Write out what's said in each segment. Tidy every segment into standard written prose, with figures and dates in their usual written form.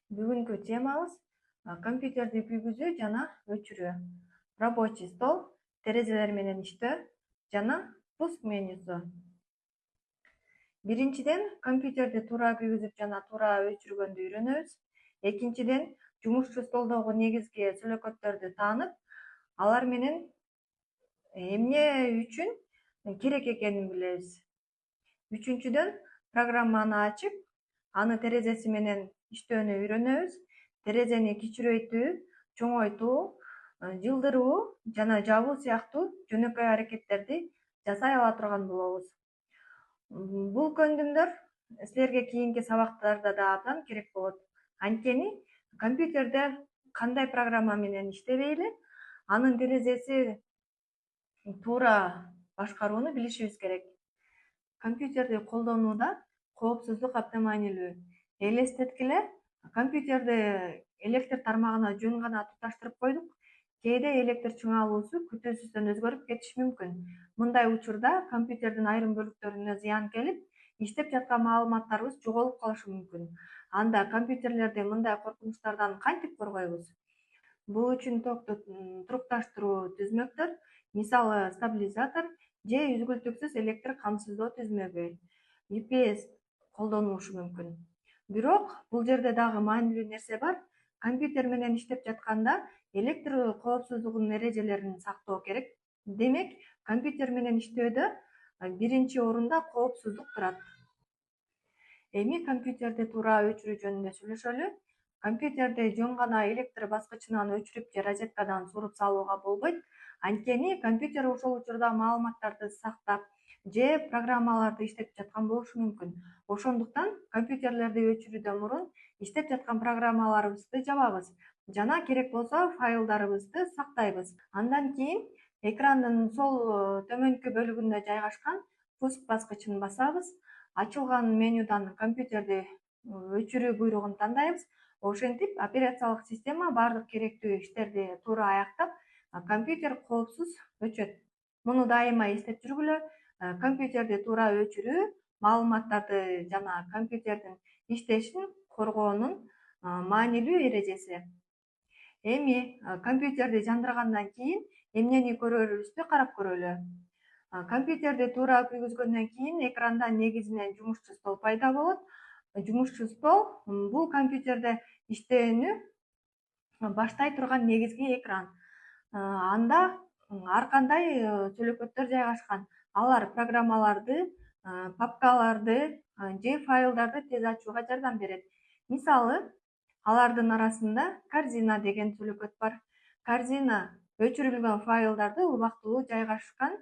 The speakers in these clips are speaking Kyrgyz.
Бүгүнкү темабыз компьютерди күйгүзүү жана өчүрүү. Рабочий стол, терезелер менен иштөө жана пуск менюсу. Биринчиден компьютерди туура күйгүзүп жана туура өчүргөндү үйрөнөбүз. Экинчиден жумушчу столдогу негизги сүлөкөттөрдү таанып, алар менен эмне үчүн керек экенин билебиз. Үчүнчүдөн программаны ачып, аны терезеси менен иштөөнү үйрөнөбүз. Терезени кичирейтүү, чоңойтуу, жылдыруу жана жабуу сыяктуу жөнөкөй аракеттерди жасай ала турган болобуз. Бул көндүмдөр силерге кийинки сабактарда да абдан керек болот. Анткени компьютерде кандай программа менен иштебейли, анын терезеси туура башкарууну билишибиз керек. Компьютерди колдонууда коопсуздук абдан маанилүү. Элестеткиле, компьютерди электр тармагына жөн гана туташтырып койдук. Кээде электр чыңалуусу күтүүсүздөн өзгөрүп кетиши мүмкүн. Мындай учурда компьютердин айрым бөлүктөрүнө зыян келип, иштеп жаткан маалыматтарыбыз жоголуп калышы мүмкүн. Анда компьютерлерди мындай коркунучтардан кантип коргойбуз? Бул үчүн токту турукташтыруу түзмөктөр, мисалы стабилизатор же үзгүлтүксүз электр камсыздоо түзмөгү UPS колдонулушу мүмкүн. Бирок бул жерде дагы маанилүү нерсе бар. Компьютер менен иштеп жатканда электр коопсуздугунун эрежелерин сактоо керек. Демек, компьютер менен иштөөдө биринчи орунда коопсуздук турат. Эми компьютерди туура өчүрүү жөнүндө сүйлөшөлү. Компьютерди жөн гана электр баскычынан өчүрүп же розеткадан суруп салууга болбойт. Анткени компьютер ошол учурда маалыматтарды сактап же программаларды иштеп жаткан болушу мүмкүн. Ошондуктан компьютерлерди өчүрүүдөн мурун иштеп жаткан программаларыбызды жабабыз жана керек болсо файлдарыбызды сактайбыз. Андан кийин экрандын сол төмөнкү бөлүгүндө жайгашкан пуск баскычын басабыз. Ачылган менюдан компьютерди өчүрүү буйругун тандайбыз. Ошентип операциялык система баардык керектүү иштерди туура аяктап, компьютер коопсуз өчөт. Муну дайыма эстеп жүргүлө. Компьютерди туура өчүрүү маалыматтарды жана компьютердин иштешин коргоонун маанилүү эрежеси. Эми компьютерди жандыргандан кийин эмнени көрөрүбүздү карап көрөлү. Компьютерди туура күйгүзгөндөн кийин экранда негизинен жумушчу стол пайда болот. Жумушчу стол бул компьютерде иштөөнү баштай турган негизги экран. Анда ар кандай сүлөкөттөр жайгашкан. Алар программаларды, папкаларды же файлдарды тез ачууга жардам берет. Мисалы, алардын арасында корзина деген сүлөкөт бар. Корзина өчүрүлгөн файлдарды убактылуу жайгашкан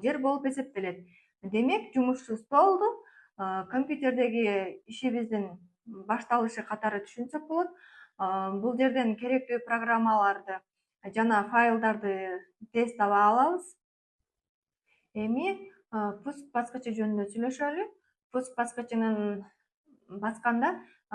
жер болуп эсептелет. Демек, жумушчу столду компьютердеги ишибиздин башталышы катары түшүнсөк болот. Бул жерден керектүү программаларды жана файлдарды тез таба алабыз. Эми пуск баскычы жөнүндө сүйлөшөлү. Пуск баскычынын басканда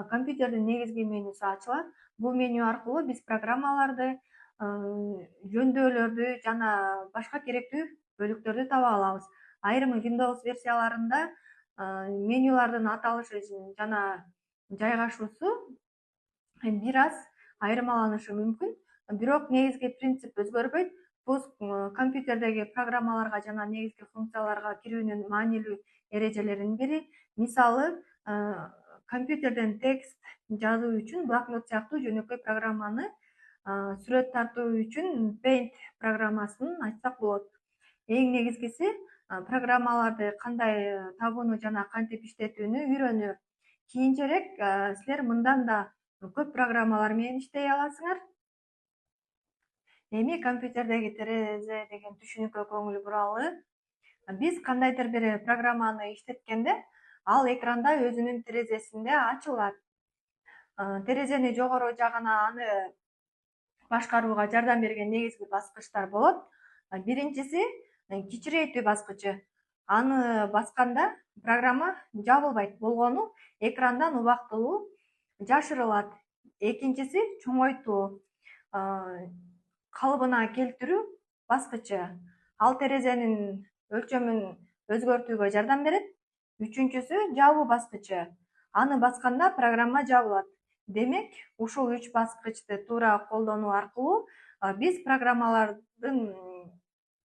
компьютердин негизги менюсу ачылат. Бул меню аркылуу биз программаларды, жөндөөлөрдү жана башка керектүү бөлүктөрдү таба алабыз. Айрым Windows версияларында менюлардын аталышы жана жайгашуусу бир аз айырмаланышы мүмкүн. Бирок негизги принцип өзгөрбөйт. Пуск компьютердеги программаларга жана негизги функцияларга кирүүнүн маанилүү эрежелеринин бири. Мисалы, компьютерден текст жазуу үчүн блокнот сыяктуу жөнөкөй программаны, сүрөт тартуу үчүн Paint программасын ачсак болот. Эң негизгиси программаларды кандай табууну жана кантип иштетүүнү үйрөнүү. Кийинчерээк силер мындан да көп программалар менен иштей аласыңар. Эми компьютердеги терезе деген түшүнүккө көңүл буралы. Биз кандайдыр бир программаны иштеткенде, ал экранда өзүнүн терезесинде ачылат. Терезени жогору жагына аны башкарууга жардам берген негизги баскычтар болот. Биринчиси кичирейтүү баскычы. Аны басканда программа жабылбайт, болгону экрандан убактылуу жашырылат. Экинчиси чоңойтуу, калыбына келтирүү баскычы. Ал терезенин өлчөмүн өзгөртүүгө жардам берет. Үчүнчүсү жабуу баскычы. Аны басканда программа жабылат. Демек, ушул 3 баскычты туура колдонуу аркылуу биз программалардын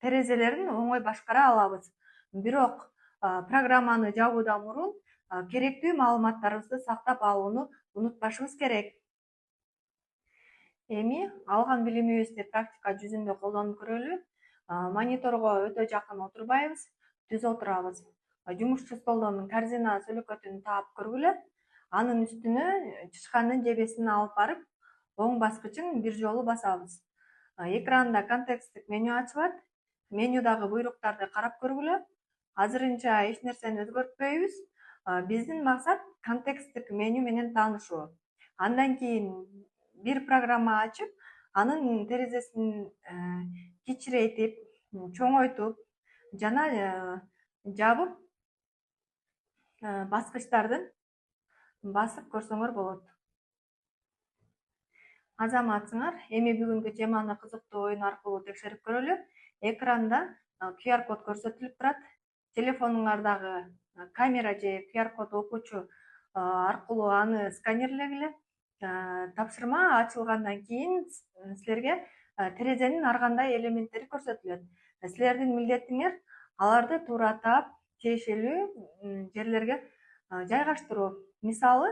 терезелерин оңой башкара алабыз. Бирок программаны жабуудан мурун керектүү маалыматтарыбызды сактап алууну унутпашыбыз керек. Эми алган билимибизди практика жүзүндө колдонуп көрөлү. Мониторго өтө жакын отурбайбыз, түз отурабыз. Жумушчу столдон корзина сөлөкөтүн таап көргүлө. Анын үстүнө чычкандын жебесин алып барып, оң баскычын бир жолу басабыз. Экранда контексттик меню ачылат. Менюдагы буйруктарды карап көргүлө. Азырынча эч нерсени өзгөртпөйбүз. Биздин максат контексттик меню менен таанышуу. Андан кийин бир программа ачып, анын терезесин кичирейтип, чоңойтуп жана жабып баскычтардын басып көрсөңөр болот. Азаматсыңар, эми бүгүнкү теманы кызыктуу оюн аркылуу текшерип көрөлү. Экранда QR код көрсөтүлүп турат. Телефонуңардагы камера же QR код окуучу аркылуу аны сканерлегиле. Тапшырма ачылгандан кийин силерге терезенин ар кандай элементтери көрсөтүлөт. Силердин милдетиңер аларды туура таап, тиешелүү жерлерге жайгаштыруу. Мисалы,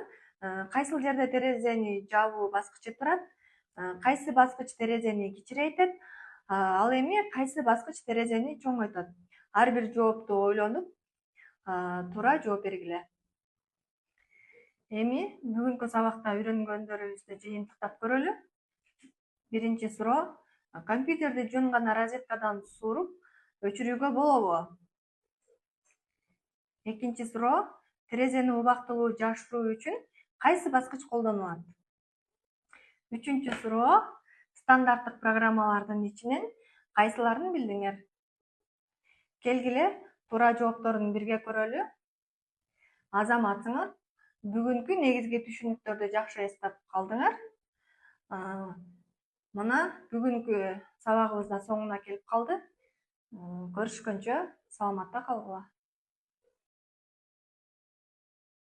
кайсыл жерде терезени жабуу баскычы турат, кайсы баскыч терезени кичирейтет, ал эми кайсы баскыч терезени чоңойтот. Ар бир жоопту ойлонуп, туура жооп бергиле. Эми бүгүнкү сабакта үйрөнгөндөрүбүздү жыйынтыктап көрөлү. Биринчи суроо: компьютерди жөн гана розеткадан сууруп өчүрүүгө болобу? Экинчи суроо: терезени убактылуу жашыруу үчүн кайсы баскыч колдонулат? Үчүнчү суроо: стандарттык программалардын ичинен кайсыларын билдиңер? Келгиле, туура жоопторун бирге көрөлү. Азаматсыңар, бүгүнкү негизги түшүнүктөрдү жакшы эстеп калдыңар. Мына бүгүнкү сабагыбыз да соңуна келип калды. Көрүшкөнчө саламатта калгыла.